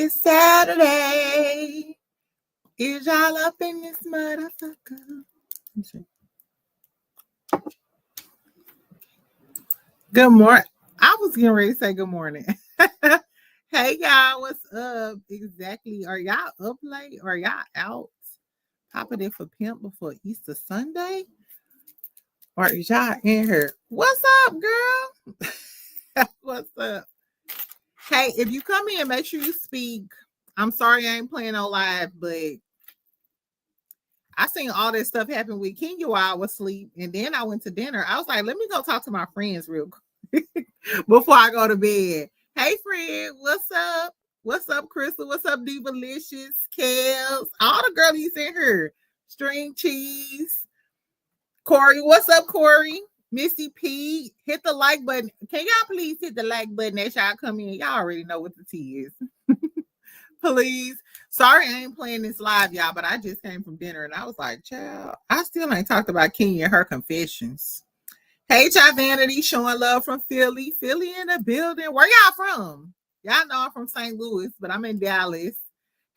It's Saturday. Is y'all up in this motherfucker? Good morning. I was getting ready to say good morning. Hey y'all, what's up? Exactly. Are y'all up late? Are y'all out popping it for pimp before Easter Sunday? Or is y'all in here? What's up, girl? What's up? Hey, if you come in, make sure you speak. I'm sorry I ain't playing no live, but I seen all this stuff happen with Kenya while I was asleep, and then I went to dinner. I was like, let me go talk to my friends real quick before I go to bed. Hey, friend, what's up? What's up, Crystal? What's up, Divalicious, Kels? All the girlies in here. String cheese. Corey, what's up, Corey? Missy P, hit the like button. Can y'all please hit the like button as y'all come in? Y'all already know what the tea is. Please. Sorry I ain't playing this live, y'all, but I just came from dinner and I was like, child, I still ain't talked about Kenya and her confessions. Hey, Child Vanity, showing love from Philly. Philly in the building. Where y'all from? Y'all know I'm from St. Louis, but I'm in Dallas.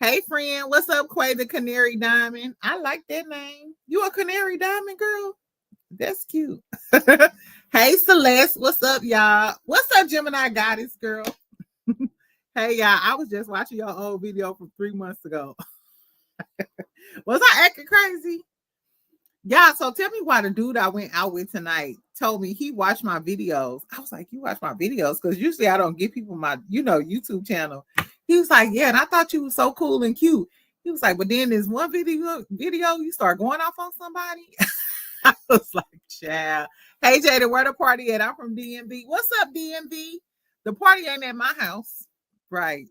Hey, friend, what's up, Quay the Canary Diamond? I like that name. You a Canary Diamond, girl? That's cute. Hey, Celeste, what's up, y'all? What's up, Gemini Goddess, girl? Hey, y'all, I was just watching your old video from 3 months ago. Was I acting crazy? Yeah, so tell me why the dude I went out with tonight told me he watched my videos. I was like, you watch my videos? Because usually I don't give people my, YouTube channel. He was like, yeah, and I thought you was so cool and cute. He was like, but then there's one video you start going off on somebody. I was like, child. Hey, Jada, where the party at? I'm from DMV. What's up, DMV? The party ain't at my house. Right.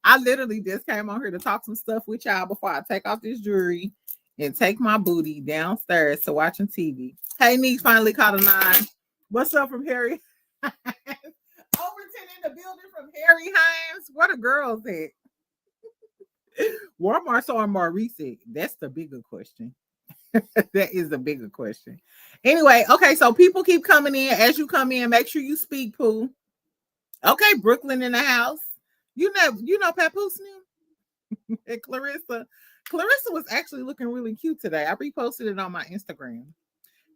I literally just came on here to talk some stuff with y'all before I take off this jewelry and take my booty downstairs to watching TV. Hey, niece finally caught a 9. What's up from Harry? Overton in the building from Harry Hines. Where the girls at? Walmart's on Maurice. That's the bigger question. That is the bigger question. Anyway, okay, so people keep coming in. As you come in, make sure you speak, Pooh. Okay, Brooklyn in the house. You know Papoose new? And Clarissa was actually looking really cute today. I reposted it on my Instagram.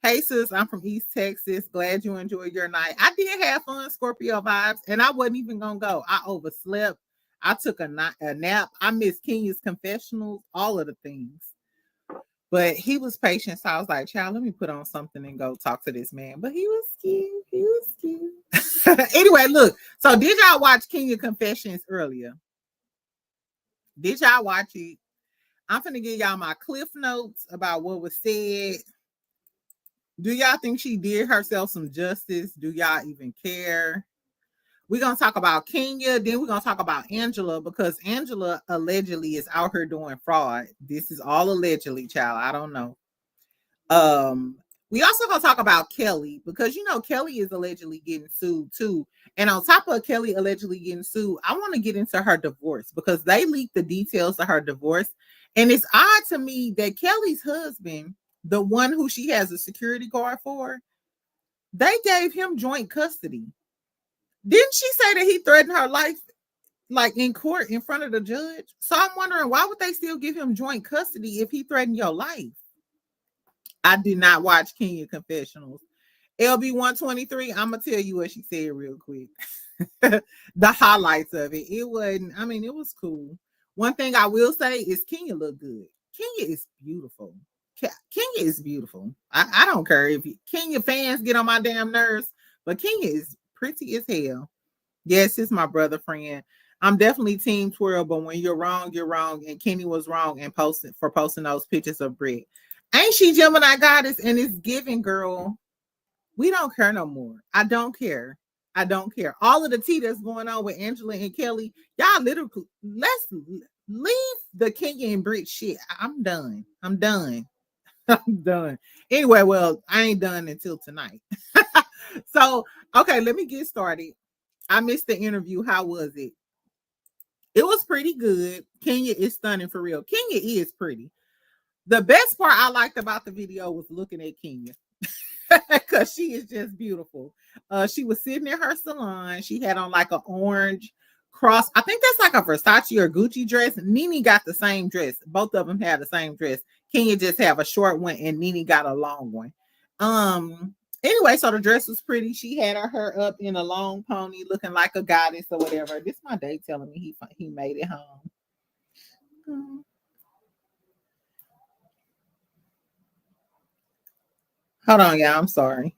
Hey sis, I'm from East Texas. Glad you enjoyed your night. I did have fun, Scorpio vibes, and I wasn't even gonna go. I overslept. I took a nap. I missed Kenya's confessionals, all of the things. But he was patient, so I was like, child, let me put on something and go talk to this man. But he was cute. He was cute. Anyway, look. So did y'all watch Kenya Confessions earlier? Did y'all watch it? I'm finna give y'all my cliff notes about what was said. Do y'all think she did herself some justice? Do y'all even care? We're going to talk about Kenya. Then we're going to talk about Angela, because Angela allegedly is out here doing fraud. This is all allegedly, child. I don't know. We also going to talk about Kelli, because, Kelli is allegedly getting sued too. And on top of Kelli allegedly getting sued, I want to get into her divorce, because they leaked the details of her divorce. And it's odd to me that Kelli's husband, the one who she has a security guard for, they gave him joint custody. Didn't she say that he threatened her life, like in court in front of the judge? So I'm wondering, why would they still give him joint custody if he threatened your life? I did not watch Kenya Confessionals. LB 123, I'm going to tell you what she said real quick. The highlights of it. It was cool. One thing I will say is Kenya looked good. Kenya is beautiful. Kenya is beautiful. I don't care if Kenya fans get on my damn nerves, but Kenya is pretty as hell. Yes, it's my brother friend. I'm definitely team twirl, but when you're wrong, you're wrong. And Kenny was wrong and posting those pictures of Britt. Ain't she Gemini Goddess? And it's giving, girl. We don't care no more. I don't care. All of the tea that's going on with Angela and Kelli, y'all literally, let's leave the Kenya and Britt shit. I'm done. I'm done. Anyway, well, I ain't done until tonight. So, okay, let me get started. I missed the interview. How was it? It was pretty good. Kenya is stunning for real. Kenya is pretty. The best part I liked about the video was looking at Kenya, because she is just beautiful. She was sitting in her salon. She had on like an orange cross. I think that's like a Versace or Gucci dress. Nene got the same dress. Both of them had the same dress. Kenya just have a short one and Nene got a long one. Anyway, so the dress was pretty. She had her hair up in a long pony, looking like a goddess or whatever. This is my date telling me he made it home. Hold on, y'all. I'm sorry.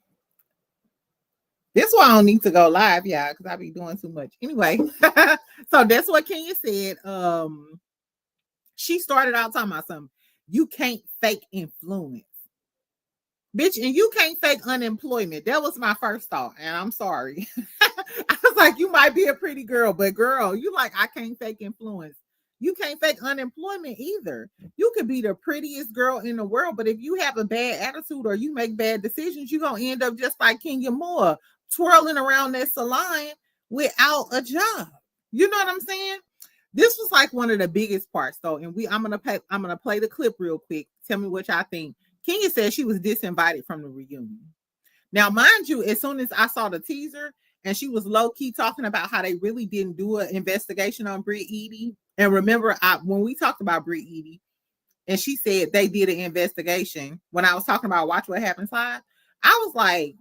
This is why I don't need to go live, y'all, because I be doing too much. Anyway, so that's what Kenya said. She started out talking about something. You can't fake influence. Bitch, and you can't fake unemployment. That was my first thought, and I'm sorry. I was like, you might be a pretty girl, but girl, you like, I can't fake influence. You can't fake unemployment either. You could be the prettiest girl in the world, but if you have a bad attitude or you make bad decisions, you're going to end up just like Kenya Moore, twirling around that salon without a job. You know what I'm saying? This was like one of the biggest parts, though. And I'm gonna play the clip real quick. Tell me what y'all think. Kenya said she was disinvited from the reunion. Now, mind you, as soon as I saw the teaser and she was low-key talking about how they really didn't do an investigation on Britt Edie. And remember, when we talked about Britt Edie, and she said they did an investigation, when I was talking about Watch What Happens Live, I was like,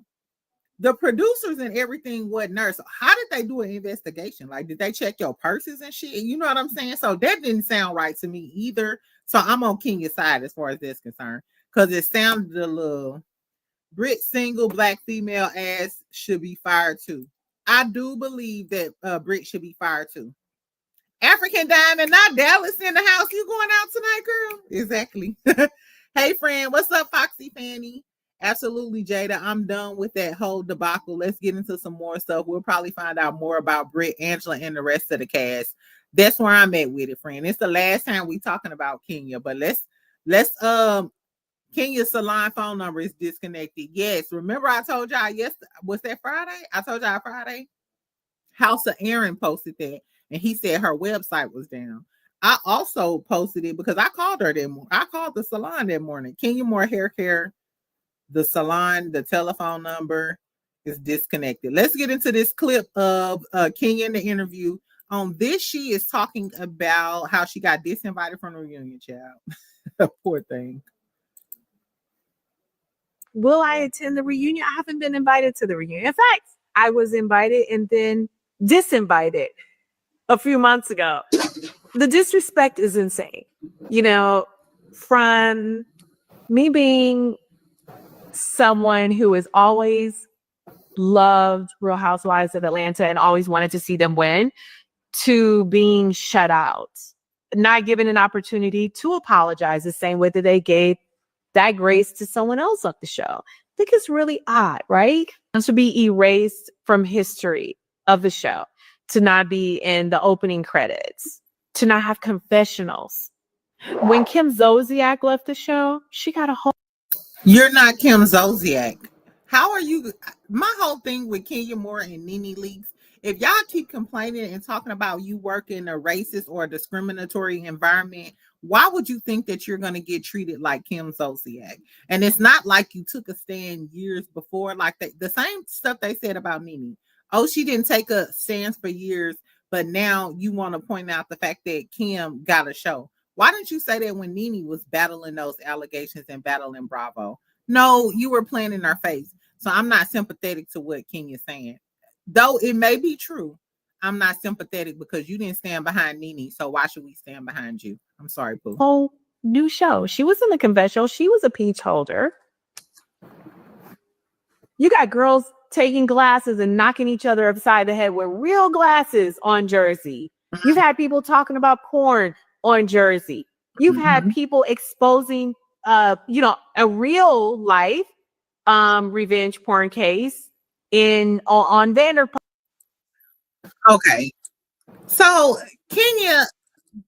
the producers and everything wasn't there. So how did they do an investigation? Like, did they check your purses and shit? You know what I'm saying? So that didn't sound right to me either. So I'm on Kenya's side as far as that's concerned. Because it sounded a little Brit single black female ass should be fired too. I do believe that Brit should be fired too. African Diamond, not Dallas in the house. You going out tonight, girl? Exactly. Hey, friend, what's up, Foxy Fanny? Absolutely, Jada. I'm done with that whole debacle. Let's get into some more stuff. We'll probably find out more about Britt, Angela, and the rest of the cast. That's where I'm at with it, friend. It's the last time we talking about Kenya, but let's Kenya's salon phone number is disconnected. Yes, remember I told y'all was that Friday? I told y'all Friday. House of Aaron posted that, and he said her website was down. I also posted it because I called her that morning. I called the salon that morning. Kenya Moore Hair Care. The salon, the telephone number is disconnected. Let's get into this clip of Kenya in the interview. On this, she is talking about how she got disinvited from the reunion, child. Poor thing. Will I attend the reunion? I haven't been invited to the reunion. In fact, I was invited and then disinvited a few months ago. The disrespect is insane. You know, from me being someone who has always loved Real Housewives of Atlanta and always wanted to see them win, to being shut out, not given an opportunity to apologize the same way that they gave that grace to someone else on the show. I think it's really odd, right? And to be erased from history of the show, to not be in the opening credits, to not have confessionals. When Kim Zolciak left the show, she got a whole... You're not Kim Zolciak. How are you? My whole thing with Kenya Moore and Nene Leakes, if y'all keep complaining and talking about you work in a racist or a discriminatory environment, why would you think that you're going to get treated like Kim Zolciak? And it's not like you took a stand years before, like the same stuff they said about Nene. Oh, she didn't take a stance for years, but now you want to point out the fact that Kim got a show. Why didn't you say that when Nene was battling those allegations and battling Bravo? No, you were playing in our face. So I'm not sympathetic to what Kenya's saying. Though it may be true, I'm not sympathetic because you didn't stand behind Nene. So why should we stand behind you? I'm sorry, Pooh. Whole new show. She was in the confessional. She was a peach holder. You got girls taking glasses and knocking each other upside the head with real glasses on Jersey. You've had people talking about porn on Jersey. You've had people exposing, a real life revenge porn case on Vanderpump. Okay. So Kenya,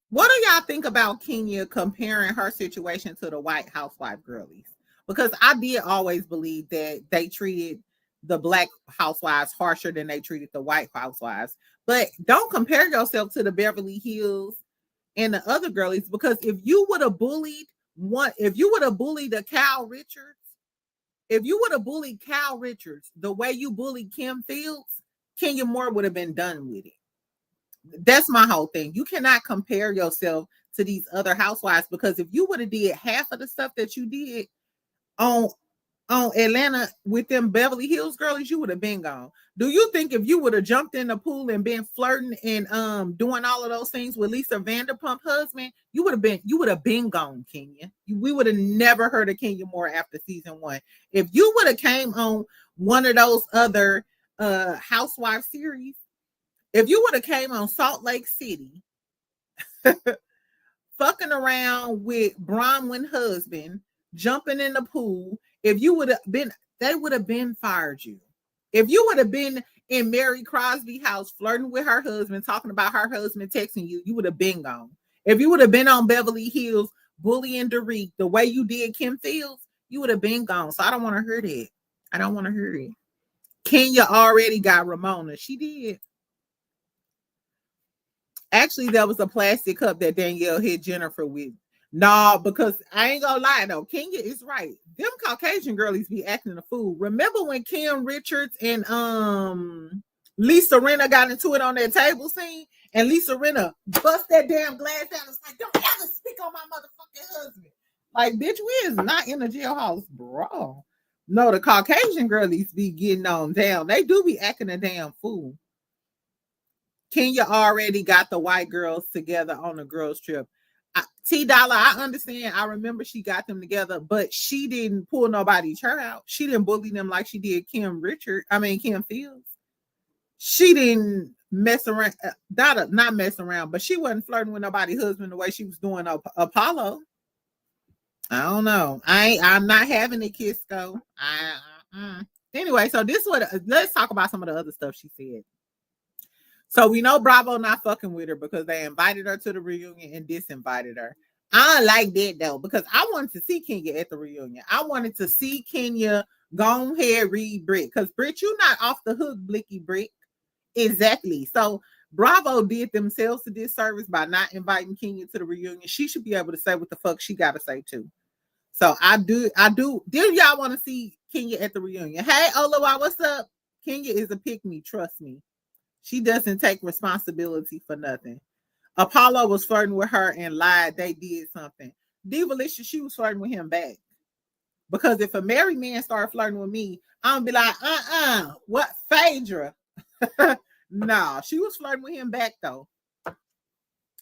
what do y'all think about Kenya comparing her situation to the White Housewife girlies? Because I did always believe that they treated the Black housewives harsher than they treated the White housewives. But don't compare yourself to the Beverly Hills and the other girlies, because if you would have bullied a Kyle Richards, if you would have bullied Kyle Richards the way you bullied Kim Fields, Kenya Moore would have been done with it. That's my whole thing. You cannot compare yourself to these other housewives, because if you would have did half of the stuff that you did on Atlanta with them Beverly Hills girlies, you would have been gone. Do you think if you would have jumped in the pool and been flirting and doing all of those things with Lisa Vanderpump husband, you would have been gone, Kenya? We would have never heard of Kenya Moore after season 1. If you would have came on one of those other housewife series, if you would have came on Salt Lake City fucking around with Bronwyn husband, jumping in the pool, if you would have been, they would have been fired you. If you would have been in Mary Crosby house flirting with her husband, talking about her husband texting you, you would have been gone. If you would have been on Beverly Hills bullying Derek the way you did Kim Fields, you would have been gone. So I don't want to hear that. I don't want to hear it. Kenya already got Ramona. She did. Actually, there was a plastic cup that Danielle hit Jennifer with. No, because I ain't gonna lie though, Kenya is right. Them Caucasian girlies be acting a fool. Remember when Kim Richards and Lisa Rinna got into it on that table scene, and Lisa Rinna bust that damn glass down and was like, "Don't ever speak on my motherfucking husband." Like, bitch, we is not in a jailhouse, bro. No, the Caucasian girlies be getting on down. They do be acting a damn fool. Kenya already got the white girls together on a girls trip. T Dollar, I understand. I remember she got them together, but she didn't pull nobody's hair out. She didn't bully them like she did Kim Fields. She didn't mess around, not mess around, but she wasn't flirting with nobody's husband the way she was doing Apollo. I don't know. I'm not having it, Kisco. Anyway, so let's talk about some of the other stuff she said. So we know Bravo not fucking with her because they invited her to the reunion and disinvited her. I don't like that though, because I wanted to see Kenya at the reunion. I wanted to see Kenya go ahead, read Britt, because Britt, you not off the hook, Blicky Britt. Exactly. So Bravo did themselves a disservice by not inviting Kenya to the reunion. She should be able to say what the fuck she got to say too. So I do. Do y'all want to see Kenya at the reunion? Hey, Olowa, what's up? Kenya is a pick-me, trust me. She doesn't take responsibility for nothing. Apollo was flirting with her and lied. They did something. Divalicious, she was flirting with him back. Because if a married man started flirting with me, I'm going to be like, what, Phaedra? No, she was flirting with him back, though.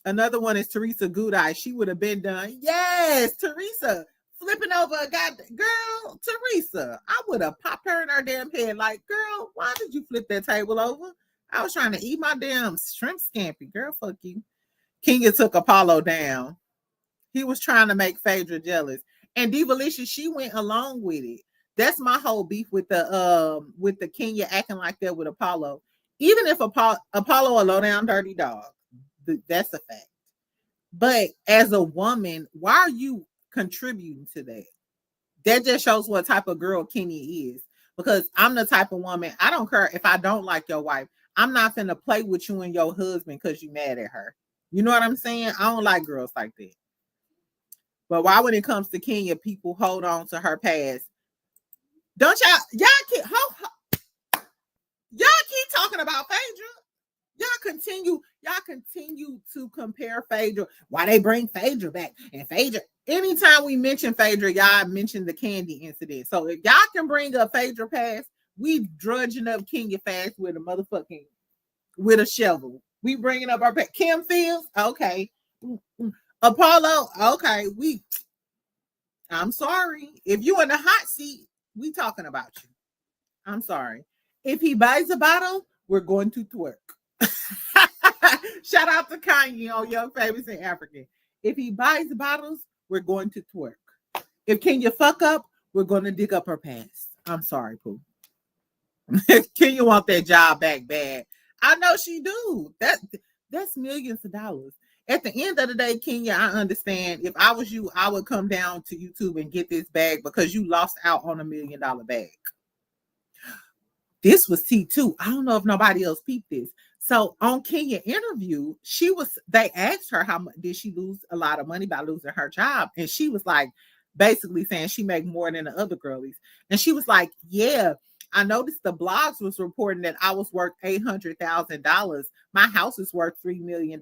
Another one is Teresa Goodeye. She would have been done. Yes, Teresa. Flipping over a guy. Girl, Teresa. I would have popped her in her damn head like, girl, why did you flip that table over? I was trying to eat my damn shrimp scampi. Girl, fuck you. Kenya took Apollo down. He was trying to make Phaedra jealous. And Divalicious, she went along with it. That's my whole beef with the Kenya acting like that with Apollo. Even if Apollo a low down dirty dog, that's a fact. But as a woman, why are you contributing to that? That just shows what type of girl Kenya is. Because I'm the type of woman, I don't care if I don't like your wife. I'm not finna play with you and your husband because you mad at her. You know what I'm saying? I don't like girls like that. But why, when it comes to Kenya, people hold on to her past? Don't y'all keep talking about Phaedra? Y'all continue to compare Phaedra. Why they bring Phaedra back? And Phaedra, anytime we mention Phaedra, y'all mention the candy incident. So if y'all can bring up Phaedra past, we drudging up Kenya fast with a shovel. We bringing up our past. Kim Fields, okay. Apollo, okay. I'm sorry. If you in the hot seat, we talking about you. I'm sorry. If he buys a bottle, we're going to twerk. Shout out to Kanye on Young Famous in Africa. If he buys bottles, we're going to twerk. If Kenya fuck up, we're going to dig up her past. I'm sorry, Pooh. Kenya want that job back bad. I know she do. That's millions of dollars. At the end of the day, Kenya, I understand. If I was you, I would come down to YouTube and get this bag because you lost out on $1 million bag. This was T2. I don't know if nobody else peeped this. So on Kenya interview, they asked her how much did she lose a lot of money by losing her job. And she was like, basically saying she make more than the other girlies. And she was like, yeah, I noticed the blogs was reporting that I was worth $800,000. My house is worth $3 million.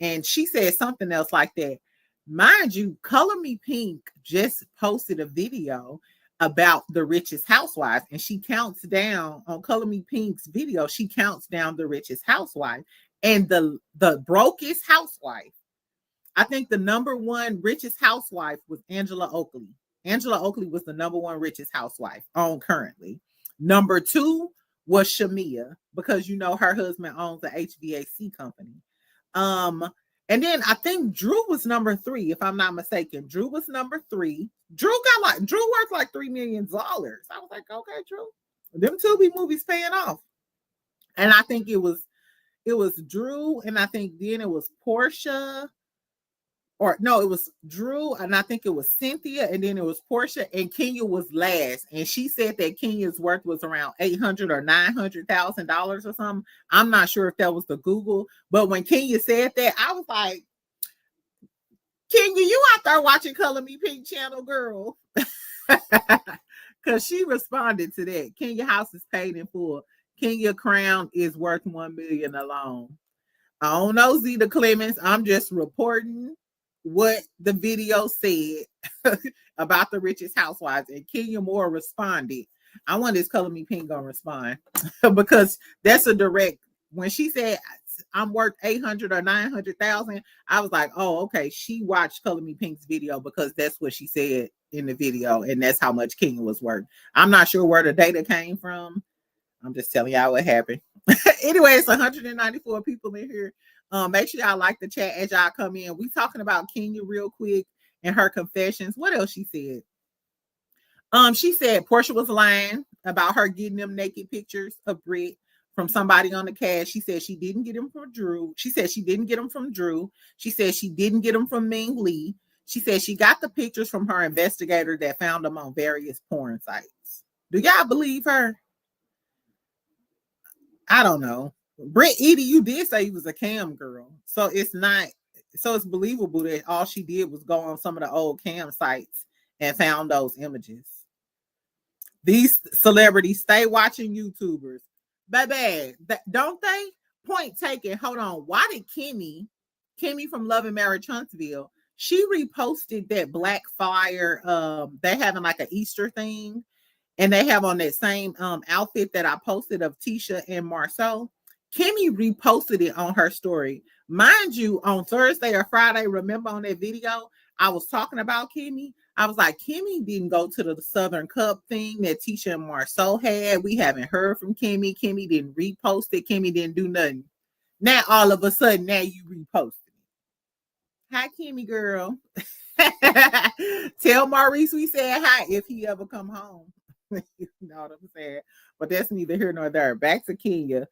And she said something else like that. Mind you, Color Me Pink just posted a video about the richest housewife, and she counts down on Color Me Pink's video. She counts down the richest housewife, and the brokest housewife. I think the number one richest housewife was Angela Oakley. Angela Oakley was the number one richest housewife on currently. Number two was Shamia, because you know her husband owns the HVAC company. And then I think Drew was number three, if I'm not mistaken. Drew was number three. Drew worth like $3 million. I was like, okay, Drew. Them Tubi movies paying off. And I think it was Drew, and I think then it was Porsha. Or no, it was Drew, and I think it was Cynthia, and then it was Porsha, and Kenya was last. And she said that Kenya's worth was around $800,000 or $900,000 or something. I'm not sure if that was the Google, but when Kenya said that, I was like, Kenya, you out there watching Color Me Pink channel, girl? Because she responded to that. Kenya house is paid in full. Kenya crown is worth $1 million alone. I don't know, Zeta Clemens. I'm just reporting what the video said about the richest housewives, and Kenya Moore responded. I wonder is Color Me Pink gonna respond because that's a direct. When she said I'm worth 800 or 900,000, I was like, oh, okay. She watched Color Me Pink's video because that's what she said in the video, and that's how much Kenya was worth. I'm not sure where the data came from. I'm just telling y'all what happened. Anyway, it's 194 people in here. Make sure y'all like the chat as y'all come in. We talking about Kenya real quick and her confessions. What else she said? She said Porsha was lying about her getting them naked pictures of Britt from somebody on the cast. She said she didn't get them from Drew. She said she didn't get them from Drew. She said she didn't get them from Ming Lee. She said she got the pictures from her investigator that found them on various porn sites. Do y'all believe her? I don't know. Britt Edie, you did say you was a cam girl. So it's believable that all she did was go on some of the old cam sites and found those images. These celebrities stay watching YouTubers. Baby, don't they? Point taken. Hold on. Why did Kimmy from Love and Marriage Huntsville, she reposted that Black Fire, they having like an Easter thing, and they have on that same outfit that I posted of Tisha and Marceau. Kimmy reposted it on her story. Mind you, on Thursday or Friday, remember on that video, I was talking about Kimmy. I was like, Kimmy didn't go to the Southern Cup thing that Tisha and Marceau had. We haven't heard from Kimmy. Kimmy didn't repost it. Kimmy didn't do nothing. Now, all of a sudden, now you reposted it. Hi, Kimmy girl. Tell Maurice we said hi if he ever come home. You know what I'm saying? But that's neither here nor there. Back to Kenya.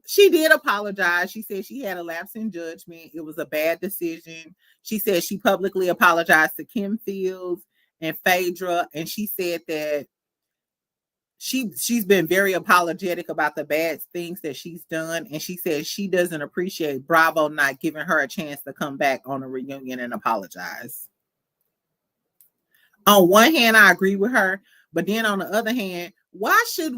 She did apologize. She said she had a lapse in judgment. It was a bad decision. She said she publicly apologized to Kim Fields and Phaedra, and she said that she's been very apologetic about the bad things that she's done, and she said she doesn't appreciate Bravo not giving her a chance to come back on a reunion and apologize. On one hand, I agree with her, but then on the other hand, why should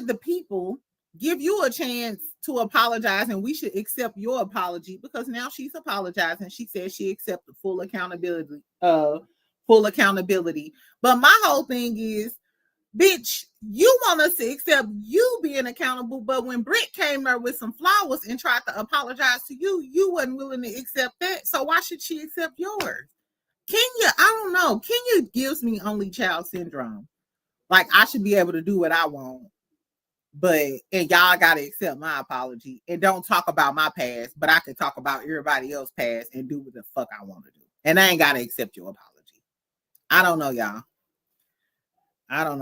the people give you a chance to apologize and we should accept your apology? Because now she's apologizing. She says she accepted full accountability. But my whole thing is, bitch, you want us to accept you being accountable, but when Britt came there with some flowers and tried to apologize to you, you wasn't willing to accept that. So why should she accept yours? Kenya, I don't know. Kenya gives me only child syndrome. Like, I should be able to do what I want, and y'all got to accept my apology and don't talk about my past, but I can talk about everybody else's past and do what the fuck I want to do. And I ain't got to accept your apology. I don't know,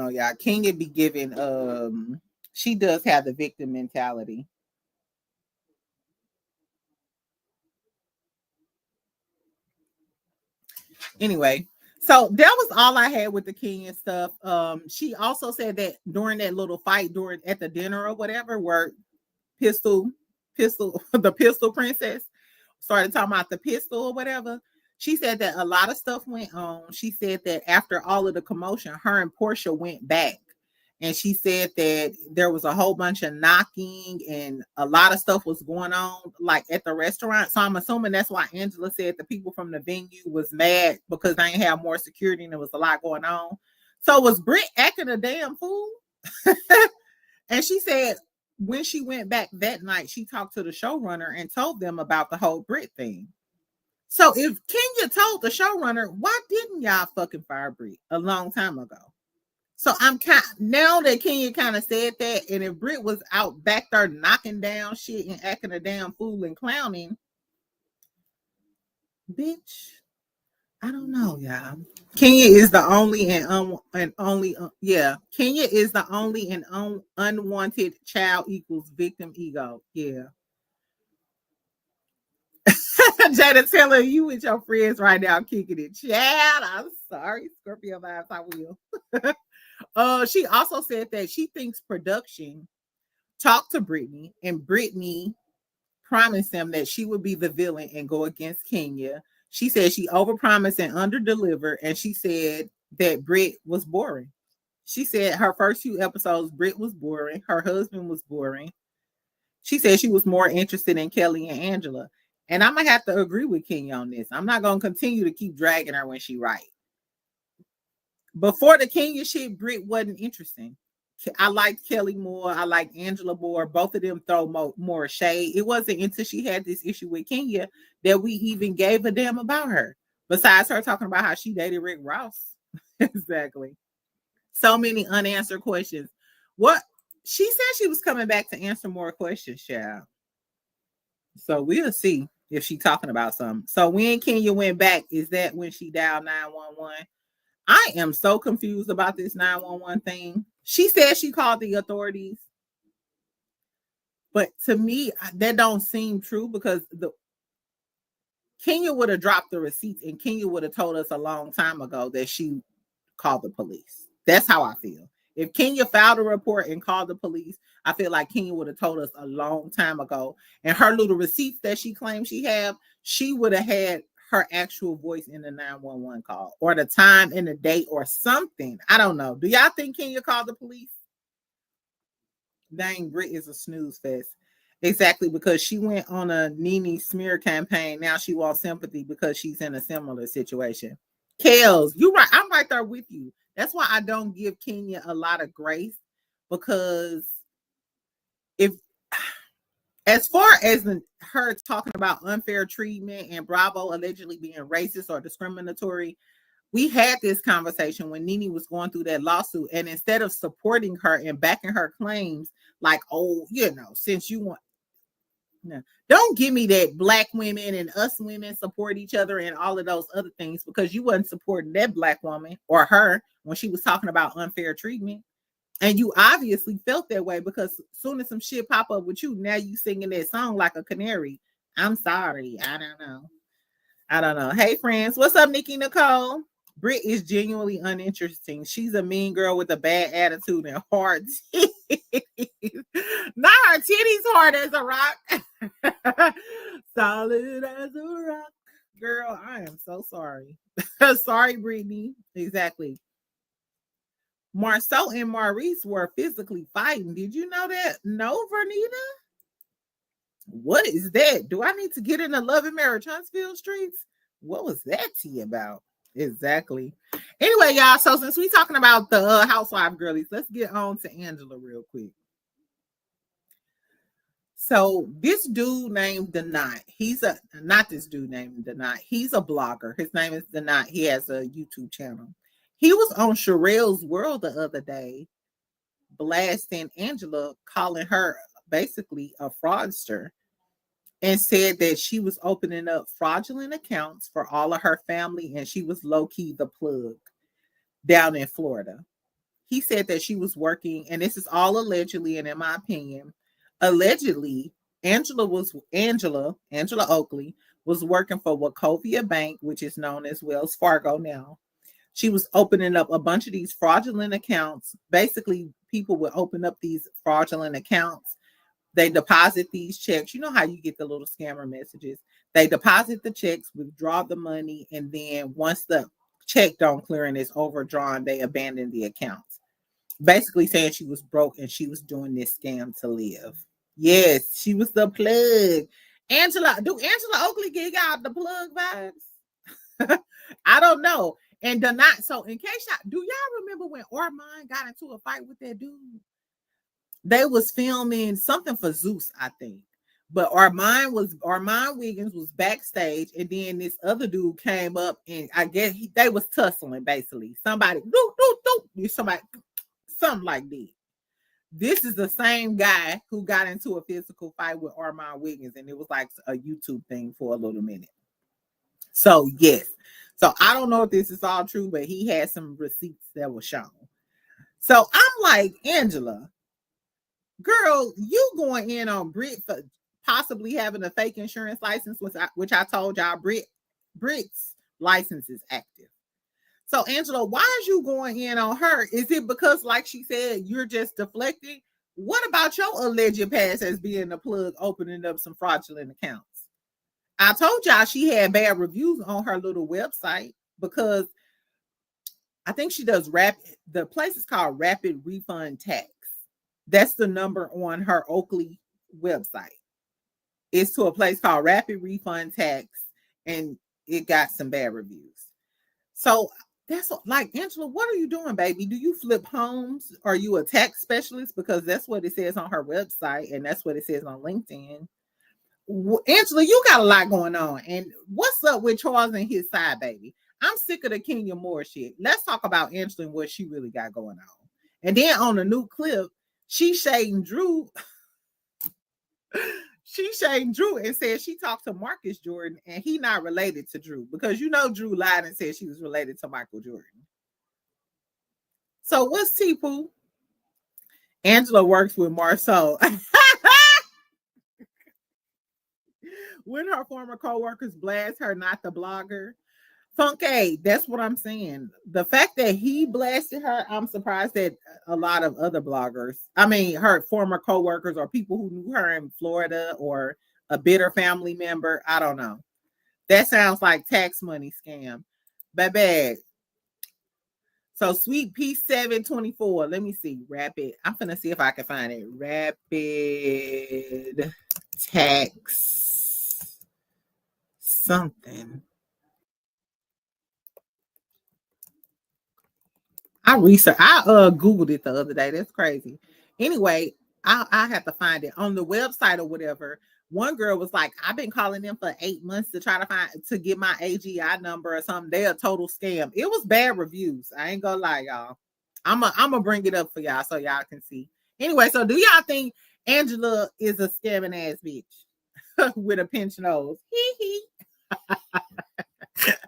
y'all. Kenya be giving, she does have the victim mentality. Anyway, so that was all I had with the Kenya stuff. She also said that during that little fight at the dinner or whatever, where the pistol princess started talking about the pistol or whatever, She said that a lot of stuff went on. She said that after all of the commotion, her and Porsha went back. And she said that there was a whole bunch of knocking and a lot of stuff was going on, like at the restaurant. So I'm assuming that's why Angela said the people from the venue was mad because they ain't have more security and there was a lot going on. So was Britt acting a damn fool? And she said when she went back that night, she talked to the showrunner and told them about the whole Britt thing. So if Kenya told the showrunner, why didn't y'all fucking fire Britt a long time ago? So I'm now that Kenya kind of said that, and if Britt was out back there knocking down shit and acting a damn fool and clowning, bitch, I don't know, y'all. Kenya is the only Kenya is the only and unwanted child equals victim ego. Yeah. Jada Taylor, you with your friends right now kicking it. Child, I'm sorry. Scorpio vibes, I will. She also said that she thinks production talked to Brittany and Brittany promised them that she would be the villain and go against Kenya. She said she overpromised and underdelivered, and she said that Britt was boring. She said her first few episodes, Britt was boring. Her husband was boring. She said she was more interested in Kelli and Angela. And I'm going to have to agree with Kenya on this. I'm not going to continue to keep dragging her when she right. Before the Kenya shit, Britt wasn't interesting. I liked Kelli more. I liked Angela more. Both of them throw more shade. It wasn't until she had this issue with Kenya that we even gave a damn about her. Besides her talking about how she dated Rick Ross. Exactly. So many unanswered questions. What? She said she was coming back to answer more questions, child. So we'll see if she's talking about something. So when Kenya went back, is that when she dialed 911? I am so confused about this 911 thing. She said she called the authorities. But to me, that don't seem true because Kenya would have dropped the receipts and Kenya would have told us a long time ago that she called the police. That's how I feel. If Kenya filed a report and called the police, I feel like Kenya would have told us a long time ago. And her little receipts that she claimed she would have had her actual voice in the 911 call or the time and the date or something. I don't know. Do y'all think Kenya called the police? Dang, Britt is a snooze fest. Exactly, because she went on a Nene smear campaign. Now she wants sympathy because she's in a similar situation. Kels, you're right. I'm right there with you. That's why I don't give Kenya a lot of grace, because if, as far as her talking about unfair treatment and Bravo allegedly being racist or discriminatory, we had this conversation when Nene was going through that lawsuit, and instead of supporting her and backing her claims, like, oh, since you want, no, don't give me that black women and us women support each other and all of those other things, because you wasn't supporting that black woman or her when she was talking about unfair treatment. And you obviously felt that way because as soon as some shit pop up with you, now you singing that song like a canary. I'm sorry. I don't know. Hey, friends. What's up, Nikki Nicole? Britt is genuinely uninteresting. She's a mean girl with a bad attitude and hard titties. Not her titties hard as a rock. Solid as a rock. Girl, I am so sorry. Sorry, Brittany. Exactly. Marceau and Maurice were physically fighting. Did you know that? No, Vernita? What is that? Do I need to get in the Love and Marriage Huntsville streets? What was that tea about? Exactly. Anyway, y'all, so since we talking about the housewife girlies, let's get on to Angela real quick. So this dude named Denai, he's a blogger. His name is Denai. He has a YouTube channel. He was on Sherelle's World the other day, blasting Angela, calling her basically a fraudster, and said that she was opening up fraudulent accounts for all of her family, and she was low-key the plug down in Florida. He said that she was working, and this is all allegedly, and in my opinion, allegedly, Angela Oakley was working for Wachovia Bank, which is known as Wells Fargo now. She was opening up a bunch of these fraudulent accounts. Basically, people would open up these fraudulent accounts. They deposit these checks. You know how you get the little scammer messages. They deposit the checks, withdraw the money, and then once the check don't clear and it's overdrawn, they abandon the accounts. Basically saying she was broke and she was doing this scam to live. Yes, she was the plug. Do Angela Oakley give out the plug vibes? I don't know. And the not so in case do y'all remember when Armand got into a fight with that dude? They was filming something for Zeus, I think. But Armand Wiggins was backstage, and then this other dude came up, and I guess they was tussling basically. Somebody somebody something like that. This is the same guy who got into a physical fight with Armand Wiggins, and it was like a YouTube thing for a little minute. So yes. So I don't know if this is all true, but he had some receipts that were shown. So I'm like, Angela, girl, you going in on Brit for possibly having a fake insurance license, which I told y'all Brit's license is active. So Angela, why is you going in on her? Is it because, like she said, you're just deflecting? What about your alleged past as being the plug opening up some fraudulent accounts? I told y'all she had bad reviews on her little website because I think she does the place is called Rapid Refund Tax. That's the number on her Oakley website. It's to a place called Rapid Refund Tax, and it got some bad reviews. So that's like, Angela, what are you doing, baby? Do you flip homes? Are you a tax specialist? Because that's what it says on her website, and that's what it says on LinkedIn. Angela, you got a lot going on. And what's up with Charles and his side, baby? I'm sick of the Kenya Moore shit. Let's talk about Angela and what she really got going on. And then on the new clip, she shading Drew. She shading Drew and said she talked to Marcus Jordan and he not related to Drew because Drew lied and said she was related to Michael Jordan. So what's T-Poo? Angela works with Marceau. When her former co-workers blast her, not the blogger. Funky, that's what I'm saying. The fact that he blasted her, I'm surprised that a lot of other bloggers, her former co-workers or people who knew her in Florida or a bitter family member, I don't know. That sounds like tax money scam. Baby. So Sweet Peace 724. Let me see. Rapid. I'm gonna see if I can find it. Rapid tax something. I Googled it the other day. That's crazy. Anyway, I have to find it on the website or whatever. One girl was like, I've been calling them for 8 months to try to get my AGI number or something. They're a total scam. It was bad reviews. I ain't gonna lie, y'all. I'm gonna bring it up for y'all so y'all can see. Anyway, so do y'all think Angela is a scamming ass bitch with a pinch nose?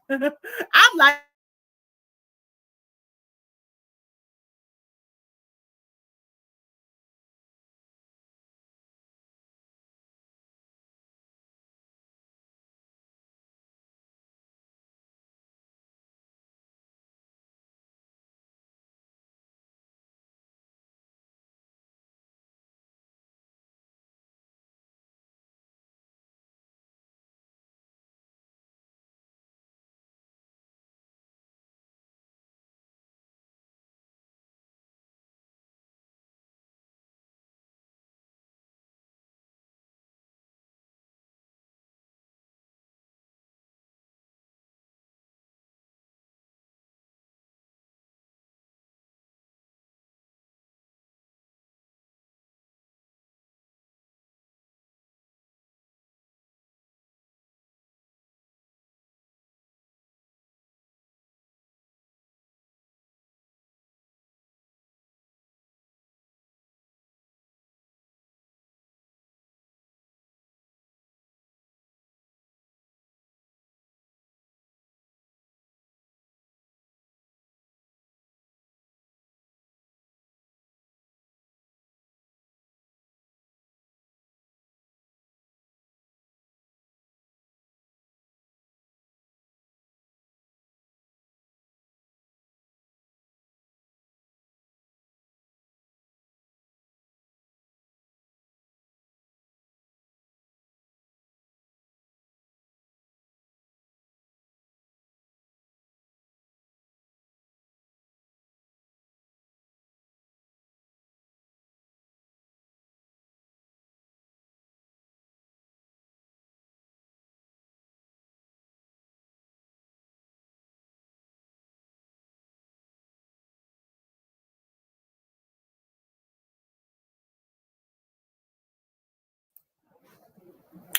I'm like,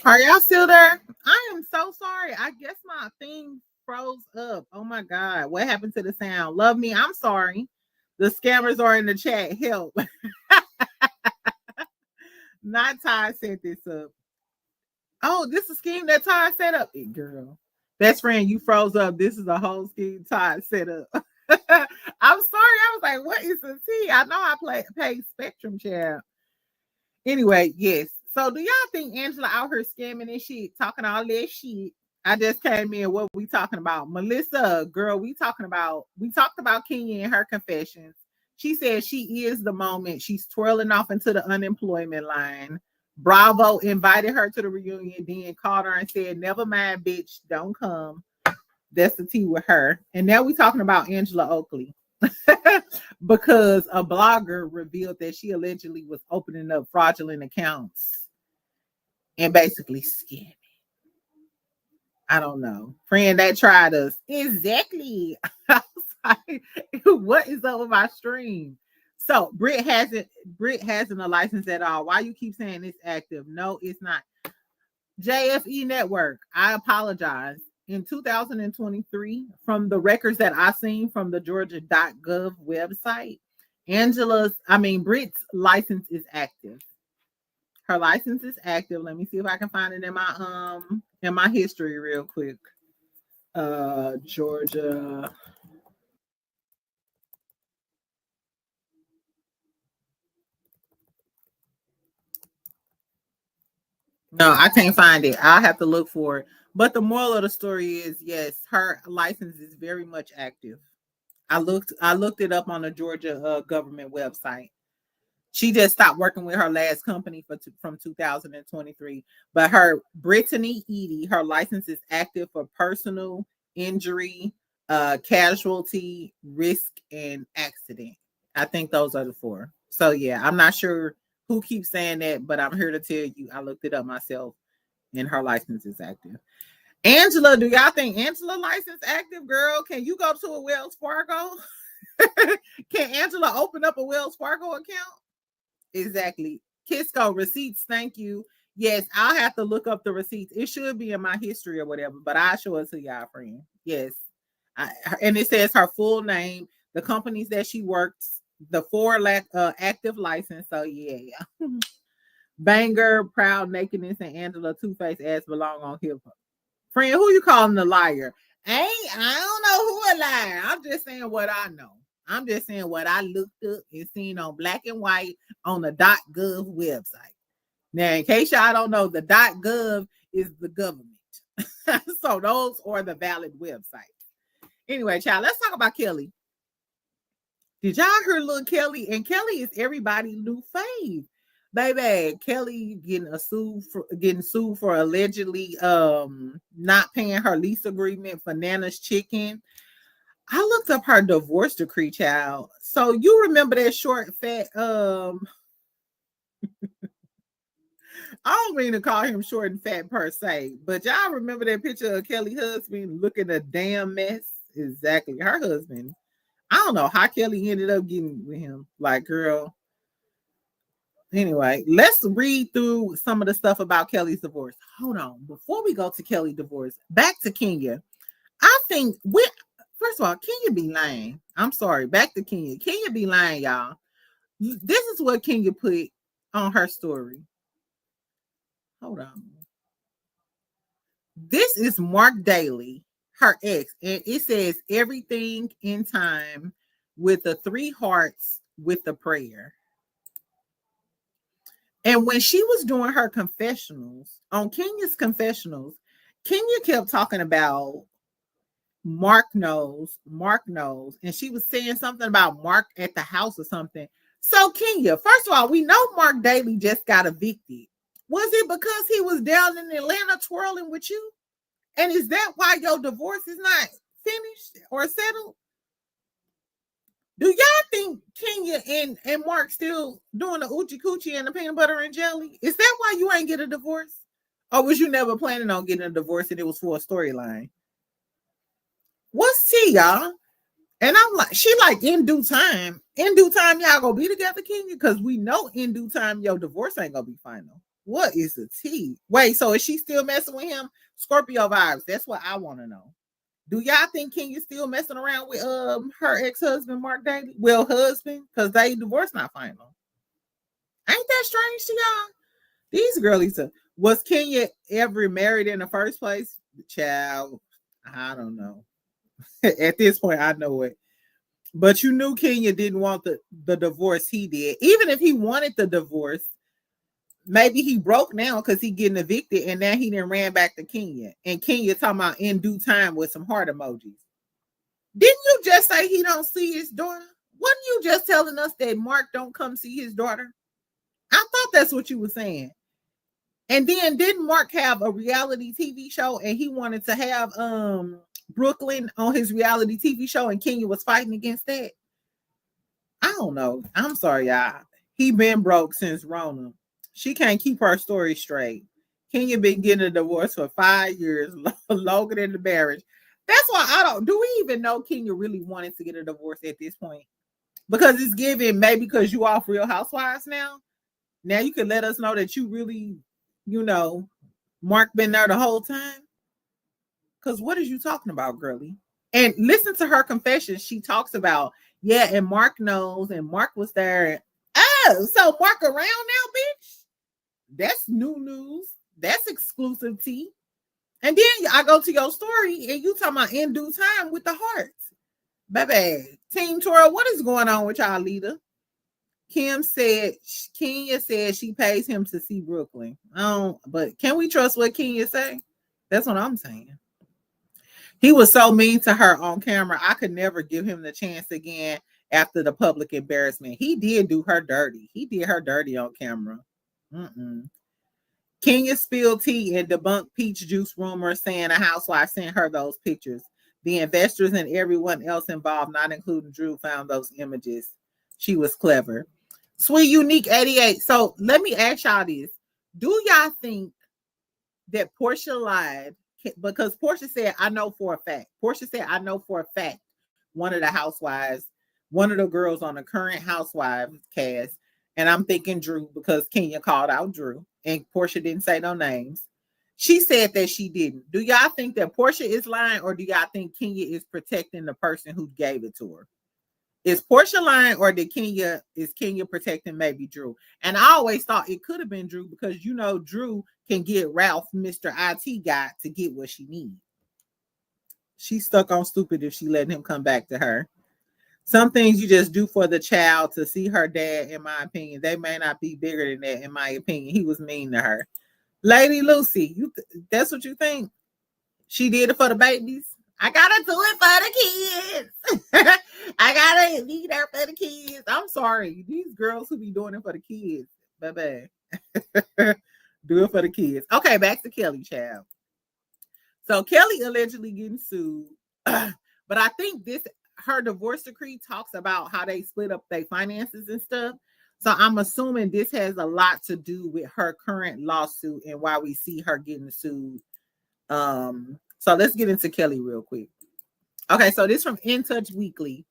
Are y'all still there? I am so sorry. I guess my thing froze up. Oh my God. What happened to the sound? Love me. I'm sorry. The scammers are in the chat. Help. Not Ty set this up. Oh, this is a scheme that Ty set up. Hey, girl. Best friend, you froze up. This is a whole scheme Ty set up. I'm sorry. I was like, what is the T? I know I pay Spectrum Chat. Anyway, yes. So do y'all think Angela out here scamming and shit, talking all that shit? I just came in. What we talking about? Melissa, girl, we talked about Kenya and her confessions. She said she is the moment. She's twirling off into the unemployment line. Bravo invited her to the reunion, then called her and said, never mind, bitch, don't come. That's the tea with her. And now we talking about Angela Oakley. Because a blogger revealed that she allegedly was opening up fraudulent accounts and basically scamming. I don't know. Friend that tried us. Exactly. I was like, what is up with my stream? So Britt hasn't a license at all. Why you keep saying it's active? No, it's not. JFE Network, I apologize. In 2023, from the records that I seen from the Georgia.gov website, Britt's license is active. Her license is active. Let me see if I can find it in my history real quick. Georgia. No, I can't find it. I'll have to look for it. But the moral of the story is, yes, her license is very much active. I looked it up on the Georgia government website. She just stopped working with her last company from 2023. But her Brittany Edie, her license is active for personal injury, casualty, risk, and accident. I think those are the four. So yeah, I'm not sure who keeps saying that, but I'm here to tell you, I looked it up myself, and her license is active. Angela, do y'all think Angela license active, girl? Can you go to a Wells Fargo? Can Angela open up a Wells Fargo account? Exactly. Kisco receipts. Thank you. Yes, I'll have to look up the receipts. It should be in my history or whatever, but I'll show it to y'all, friend. Yes. And it says her full name, the companies that she works, the 4 active license. So yeah. Banger, Proud, Nakedness, and Angela Two-Face ass belong on hip hop. Friend, who you calling a liar? I don't know who a liar. I'm just saying what I know. I'm just saying what I looked up and seen on black and white on the .gov website. Now, in case y'all don't know, the .gov is the government. So those are the valid websites. Anyway, child, let's talk about Kelli. Did y'all hear little Kelli? And Kelli is everybody's new fave. Baby, Kelli getting sued for allegedly not paying her lease agreement for Nana's Chicken. I looked up her divorce decree, child. So you remember that short, fat, I don't mean to call him short and fat per se, but y'all remember that picture of Kelly's husband looking a damn mess? Exactly. Her husband. I don't know how Kelli ended up getting with him. Like, girl. Anyway, let's read through some of the stuff about Kelly's divorce. Hold on. Before we go to Kelly's divorce, back to Kenya. I think first of all, Kenya be lying. I'm sorry. Back to Kenya. Kenya be lying, y'all. This is what Kenya put on her story. Hold on. This is Mark Daly, her ex, and it says everything in time with the 3 hearts with the prayer. And when she was doing her confessionals, on Kenya's confessionals, Kenya kept talking about Mark knows, and she was saying something about Mark at the house or something. So Kenya, first of all, we know Mark Daly just got evicted. Was it because he was down in Atlanta twirling with you? And is that why your divorce is not finished or settled? Do y'all think Kenya and Mark still doing the Oochie Coochie and the peanut butter and jelly? Is that why you ain't get a divorce? Or was you never planning on getting a divorce and it was for a storyline? What's tea, y'all? And I'm like, she like, in due time, y'all gonna be together, Kenya? Because we know in due time your divorce ain't gonna be final. What is the tea? Wait, so is she still messing with him? Scorpio vibes. That's what I want to know. Do y'all think Kenya's still messing around with her ex-husband, Mark Daly? Well, husband, because they divorced not final. Ain't that strange to y'all? These girlies was Kenya ever married in the first place? Child, I don't know. At this point, I know it. But you knew Kenya didn't want the divorce he did. Even if he wanted the divorce, maybe he broke now because he getting evicted, and now he done ran back to Kenya. And Kenya talking about in due time with some heart emojis. Didn't you just say he don't see his daughter? Wasn't you just telling us that Mark don't come see his daughter? I thought that's what you were saying. And then didn't Mark have a reality TV show and he wanted to have Brooklyn on his reality TV show and Kenya was fighting against that? I don't know. I'm sorry, y'all. He been broke since Rona. She can't keep her story straight. Kenya been getting a divorce for 5 years, longer than the marriage. That's why do we even know Kenya really wanted to get a divorce at this point? Because it's given, maybe because you off Real Housewives now. Now you can let us know that you really, Mark been there the whole time. Because what is you talking about, girly? And listen to her confession. She talks about, yeah, and Mark knows, and Mark was there. Oh, so Mark around now, bitch? That's new news. That's exclusive tea. And then I go to your story, and you talking about in due time with the hearts. Baby, Team Toro, what is going on with y'all, leader? Kenya said she pays him to see Brooklyn. But can we trust what Kenya say? That's what I'm saying. He was so mean to her on camera. I could never give him the chance again after the public embarrassment. He did do her dirty. He did her dirty on camera. Kenya spilled tea and debunked peach juice rumors, saying a housewife sent her those pictures. The investors and everyone else involved, not including Drew, found those images. She was clever. Sweet Unique 88. So let me ask y'all this. Do y'all think that Porsha lied? Because Porsha said, I know for a fact. Porsha said, I know for a fact one of the housewives, one of the girls on the current Housewives cast, and I'm thinking Drew because Kenya called out Drew and Porsha didn't say no names. She said that she didn't. Do y'all think that Porsha is lying, or do y'all think Kenya is protecting the person who gave it to her? Is Porsha lying, or is Kenya protecting maybe Drew? And I always thought it could have been Drew because Drew can get Ralph, Mr. IT guy, to get what she needs. She's stuck on stupid if she letting him come back to her. Some things you just do for the child to see her dad, in my opinion. They may not be bigger than that, in my opinion. He was mean to her. Lady Lucy, that's what you think? She did it for the babies? I gotta do it for the kids. I gotta need her for the kids. I'm sorry. These girls who be doing it for the kids. Bye-bye. Do it for the kids. Okay, back to Kelli, child. So Kelli allegedly getting sued. But I think her divorce decree talks about how they split up their finances and stuff. So I'm assuming this has a lot to do with her current lawsuit and why we see her getting sued. So let's get into Kelli real quick. Okay, so this from In Touch Weekly.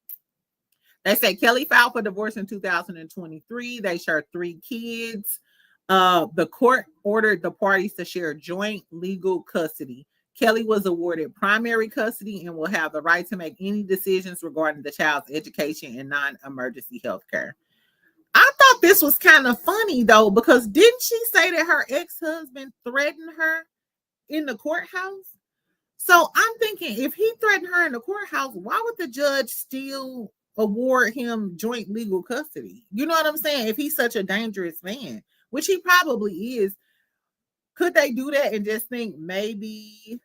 They say Kelli filed for divorce in 2023. They share 3 kids. The court ordered the parties to share joint legal custody. Kelli was awarded primary custody and will have the right to make any decisions regarding the child's education and non-emergency health care. I thought this was kind of funny, though, because didn't she say that her ex-husband threatened her in the courthouse? So I'm thinking, if he threatened her in the courthouse, why would the judge still award him joint legal custody? You know what I'm saying? If he's such a dangerous man, which he probably is, could they do that and just think maybe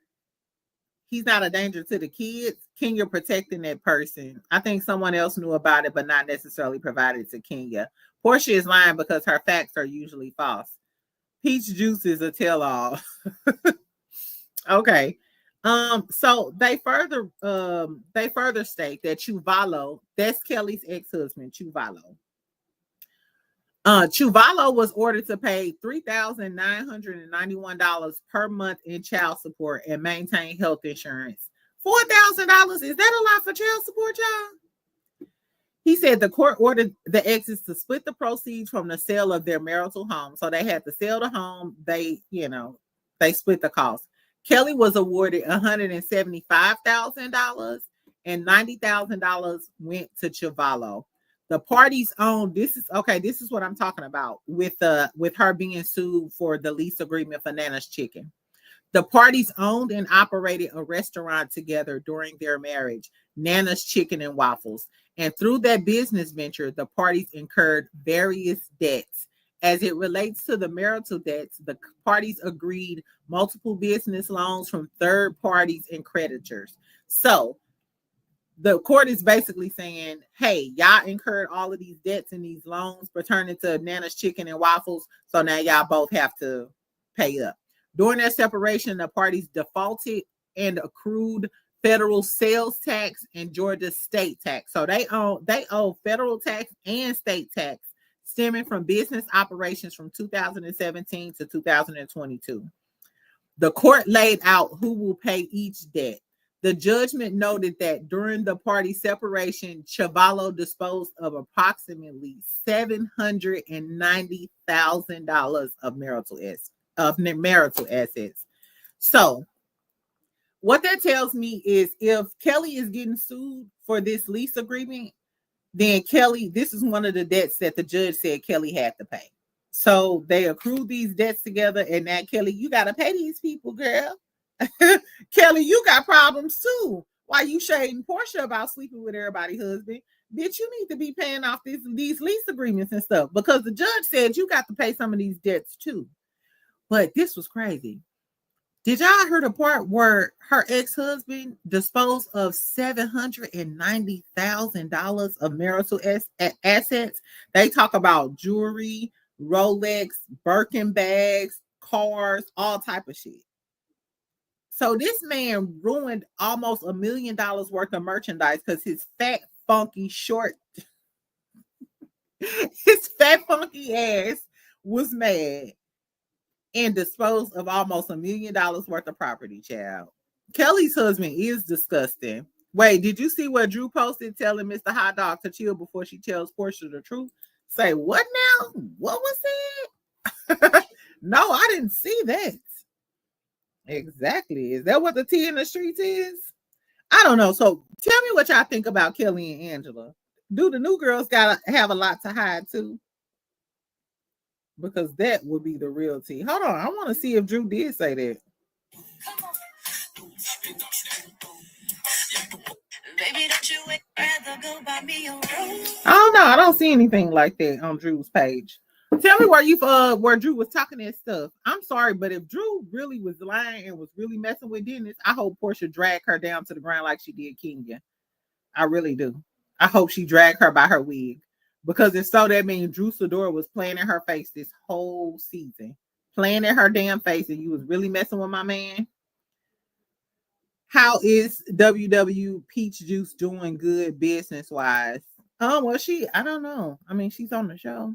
he's not a danger to the kids? Kenya protecting that person. I think someone else knew about it, but not necessarily provided to Kenya. Porsha is lying because her facts are usually false. Peach juice is a tell-all. Okay. So they further state that Chuvalo, that's Kelli's ex-husband, Chuvalo. Chuvalo was ordered to pay $3,991 per month in child support and maintain health insurance. $4,000, is that a lot for child support, y'all? He said the court ordered the exes to split the proceeds from the sale of their marital home. So they had to sell the home. They split the cost. Kelli was awarded $175,000 and $90,000 went to Chivallo. The parties owned, this is what I'm talking about with her being sued for the lease agreement for Nana's Chicken. The parties owned and operated a restaurant together during their marriage, Nana's Chicken and Waffles. And through that business venture, the parties incurred various debts. As it relates to the marital debts, the parties agreed multiple business loans from third parties and creditors. So the court is basically saying, hey, y'all incurred all of these debts and these loans pertaining to Nana's Chicken and Waffles. So now y'all both have to pay up. During their separation, the parties defaulted and accrued federal sales tax and Georgia state tax. So they owe federal tax and state tax stemming from business operations from 2017 to 2022. The court laid out who will pay each debt. The judgment noted that during the party separation, Chivallo disposed of approximately $790,000 of marital assets. So what that tells me is if Kelli is getting sued for this lease agreement, then Kelli, this is one of the debts that the judge said Kelli had to pay. So they accrued these debts together, and now Kelli, you got to pay these people, girl. Kelli, you got problems too. Why you shading Porsha about sleeping with everybody's husband? Bitch, you need to be paying off these lease agreements and stuff because the judge said you got to pay some of these debts too. But this was crazy. Did y'all hear the part where her ex-husband disposed of $790,000 of marital assets? They talk about jewelry, Rolex, Birkin bags, cars, all type of shit. So this man ruined almost $1 million worth of merchandise because his fat, funky ass was mad and disposed of almost $1 million worth of property, child. Kelli's husband is disgusting. Wait, did you see what Drew posted telling Mr. Hot Dog to chill before she tells Porsha the truth? Say, what now? What was it? No, I didn't see that. Exactly. Is that what the tea in the streets is? I don't know. So tell me what y'all think about Kelli and Angela. Do the new girls gotta have a lot to hide too? Because that would be the real tea. Hold on. I want to see if Drew did say that. Baby, don't you rather go buy me a rose? I don't know. I don't see anything like that on Drew's page. Tell me where Drew was talking that stuff. I'm sorry, but if Drew really was lying and was really messing with Dennis, I hope Porsha dragged her down to the ground like she did Kenya. I really do. I hope she dragged her by her wig. Because if so, that means Drew Sidora was playing in her face this whole season. Playing in her damn face, and you was really messing with my man. How is WW Peach Juice doing good business-wise? Oh, well, I don't know. I mean, she's on the show.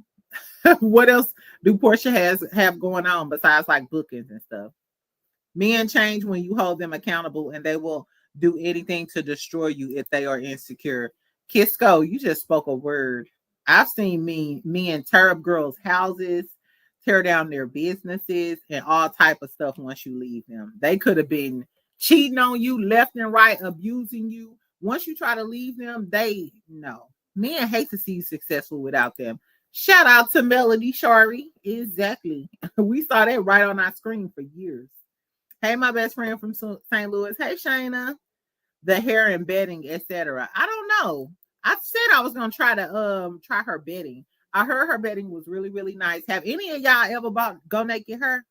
What else do Porsha have going on besides like bookings and stuff? Men change when you hold them accountable, and they will do anything to destroy you if they are insecure. Kisco, you just spoke a word. I've seen men tear up girls' houses, tear down their businesses, and all type of stuff once you leave them. They could have been cheating on you left and right, abusing you. Once you try to leave them, men hate to see you successful without them. Shout out to Melody Shari. Exactly. We saw that right on our screen for years. Hey, my best friend from St. Louis. Hey, Shayna. The hair and bedding, etc. I don't know. I said I was gonna try her bedding. I heard her bedding was really, really nice. Have any of y'all ever bought Go Naked Her?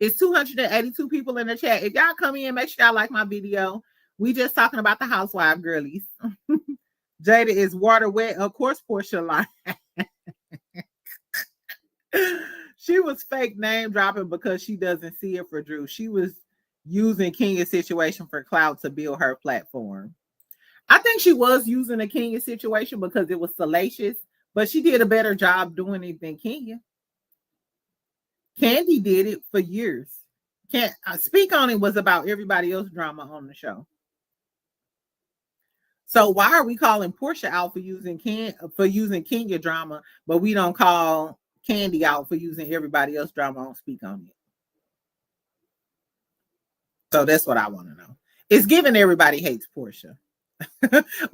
It's 282 people in the chat. If y'all come in, make sure y'all like my video. We just talking about the housewife girlies. Jada is water wet. Of course, Porsha line. She was fake name dropping because she doesn't see it for Drew. She was using Kenya's situation for clout to build her platform. I think she was using a Kenya situation because it was salacious, but she did a better job doing it than Kenya. Candy did it for years. Speak On It was about everybody else's drama on the show. So why are we calling Porsha out for using Kenya drama, but we don't call Candy out for using everybody else drama on Speak On It? So that's what I want to know. It's given everybody hates Porsha.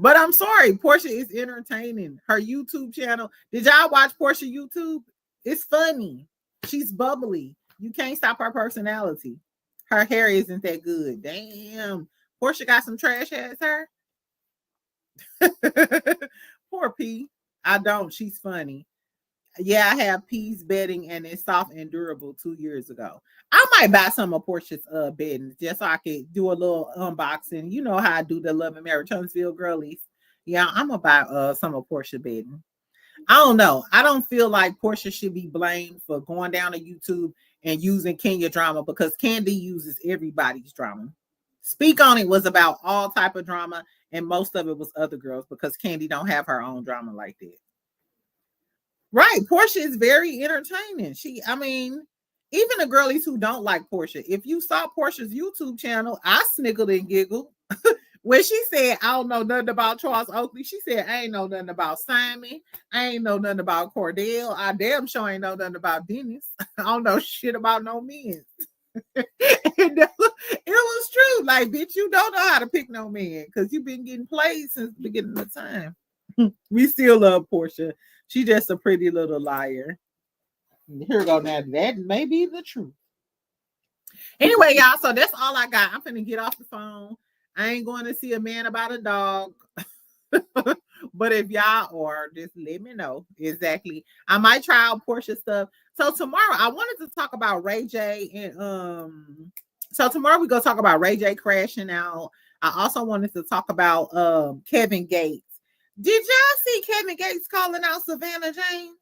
But I'm sorry, Porsha is entertaining. Her YouTube channel. Did y'all watch Porsha YouTube? It's funny. She's bubbly. You can't stop her personality. Her hair isn't that good. Damn. Porsha got some trash ass hair. Poor P. I don't. She's funny. Yeah, I have P's bedding and it's soft and durable 2 years ago. I might buy some of Portia's bedding just so I could do a little unboxing. You know how I do the Love and Marriage Huntsville girlies. Yeah, I'm gonna buy some of Porsha bedding. I don't know. I don't feel like Porsha should be blamed for going down to YouTube and using Kenya drama because Candy uses everybody's drama. Speak On It was about all type of drama, and most of it was other girls because Candy don't have her own drama like that. Right. Porsha is very entertaining. Even the girlies who don't like Porsha, if you saw Porsha's YouTube channel, I sniggled and giggled. When she said, I don't know nothing about Charles Oakley, she said, I ain't know nothing about Simon. I ain't know nothing about Cordell. I damn sure ain't know nothing about Dennis. I don't know shit about no men. It was true. Like, bitch, you don't know how to pick no man because you've been getting played since the beginning of time. We still love Porsha. She's just a pretty little liar. Here we go. Now that may be the truth. Anyway, y'all, so that's all I got. I'm finna get off the phone. I ain't going to see a man about a dog. But if y'all are, just let me know. Exactly. I might try out Porsha stuff. So tomorrow I wanted to talk about Ray J and so tomorrow we're gonna talk about Ray J crashing out. I also wanted to talk about Kevin Gates. Did y'all see Kevin Gates calling out Savannah James?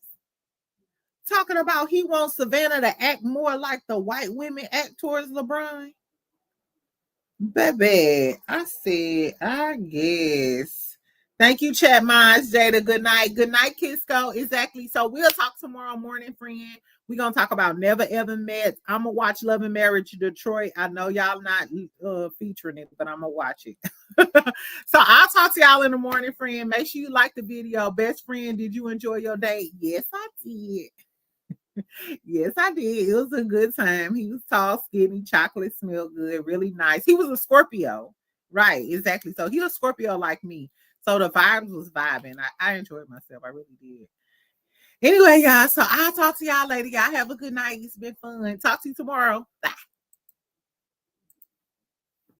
Talking about he wants Savannah to act more like the white women act towards LeBron. Baby, I said, I guess. Thank you, Chat Minds, Jada. Good night. Good night, Kisco. Exactly. So we'll talk tomorrow morning, friend. We're going to talk about Never Ever Met. I'm going to watch Love and Marriage Detroit. I know y'all not featuring it, but I'm going to watch it. So I'll talk to y'all in the morning, friend. Make sure you like the video. Best friend, did you enjoy your day? Yes, I did. Yes, I did. It was a good time. He was tall, skinny, chocolate, smelled good, really nice. He was a Scorpio. Right, exactly. So he was Scorpio like me. So the vibes was vibing. I enjoyed myself. I really did. Anyway, y'all, so I'll talk to y'all later. Y'all have a good night. It's been fun. Talk to you tomorrow. Bye.